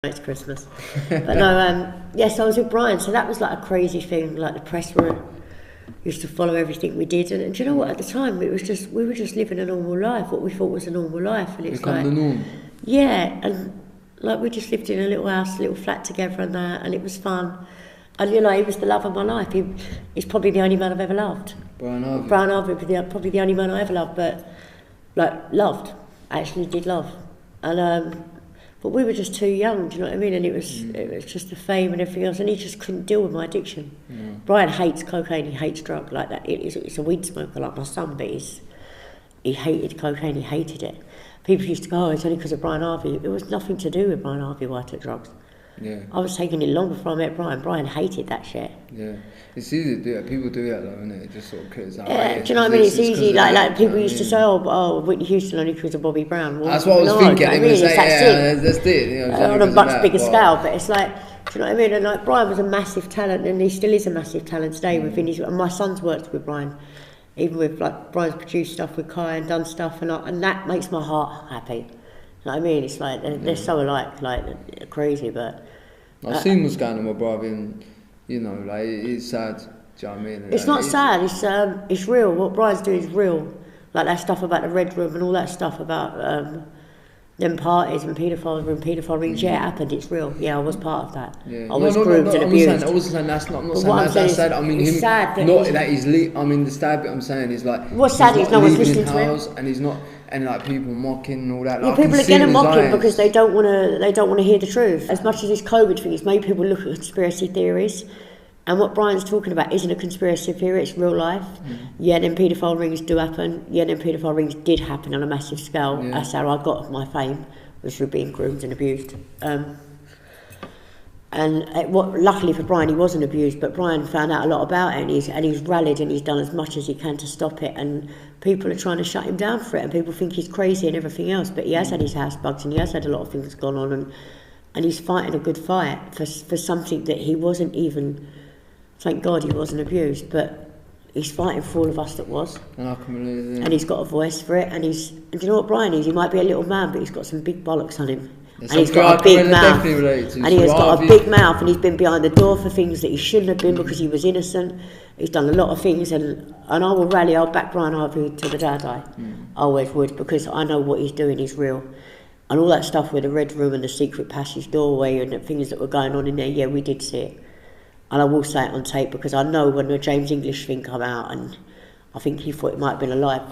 it's Christmas. But no, yes, I was with Brian, so that was like a crazy thing. Like the press used to follow everything we did, and do you know what? At the time, we were just living a normal life, what we thought was a normal life, and it's Become like the norm. Yeah, and like we just lived in a little house, a little flat together, and that, and it was fun. And you know, he was the love of my life. He's probably the only man I've ever loved. Brian Harvey. Brian Harvey was probably the only man I ever loved, but like loved, actually did love, and but we were just too young. Do you know what I mean? And it was just the fame and everything else, and he just couldn't deal with my addiction. Yeah. Brian hates cocaine. He hates drugs like that. It's a weed smoker like my son, but he hated cocaine. He hated it. People used to go, "Oh, it's only because of Brian Harvey." It was nothing to do with Brian Harvey why I took drugs. Yeah. I was taking it long before I met Brian. Brian hated that shit. Yeah. It's easy to do that. People do that though, isn't it? Just sort of criticise. Yeah, do you know what I mean? It's easy. Like people used to say, "Oh, Whitney Houston only because of Bobby Brown." Well, that's what I was thinking. I mean, that's it. You know, on a much bigger scale, but it's like, do you know what I mean? And like Brian was a massive talent, and he still is a massive talent today within his. And my son's worked with Brian, even with like Brian's produced stuff with Kai and done stuff, and that makes my heart happy. You know what I mean? It's like they're so alike, like crazy, but. I've seen what's going on with brother, and you know, like it's sad. Do you know what I mean? It's not sad. It's real. What Brian's doing is real. Like that stuff about the Red Room and all that stuff about them parties and paedophile rings. Yeah, it happened. It's real. Yeah, I was part of that. Yeah. I was groomed and abused. I wasn't saying that's not. I'm not saying that's sad. I mean, it's sad that he's. I mean, the sad bit I'm saying is like. What's sad is no one's listening to him, and he's not. And like people mocking and all that. Like, people are getting mocking because they don't want to hear the truth. As much as this COVID thing has made people look at conspiracy theories, and what Brian's talking about isn't a conspiracy theory; it's real life. Yeah, then paedophile rings do happen. Yeah, then paedophile rings did happen on a massive scale. Yeah. That's how I got my fame, was through being groomed and abused. Luckily for Brian, he wasn't abused, but Brian found out a lot about it, and he's rallied and he's done as much as he can to stop it. And people are trying to shut him down for it, and people think he's crazy and everything else. But he has had his house bugged, and he has had a lot of things gone on, and he's fighting a good fight for something that he wasn't even. Thank God he wasn't abused, but he's fighting for all of us that was. And I can believe it. And he's got a voice for it, and do you know what Brian is? He might be a little man, but he's got some big bollocks on him. And he's got a big mouth, and he has got a big mouth, and he's been behind the door for things that he shouldn't have been because he was innocent. He's done a lot of things, and I will rally. I'll back Brian Harvey to the day I die. I always would, because I know what he's doing is real. And all that stuff with the Red Room and the secret passage doorway and the things that were going on in there, yeah, we did see it. And I will say it on tape, because I know when the James English thing came out, and I think he thought it might have been a lie.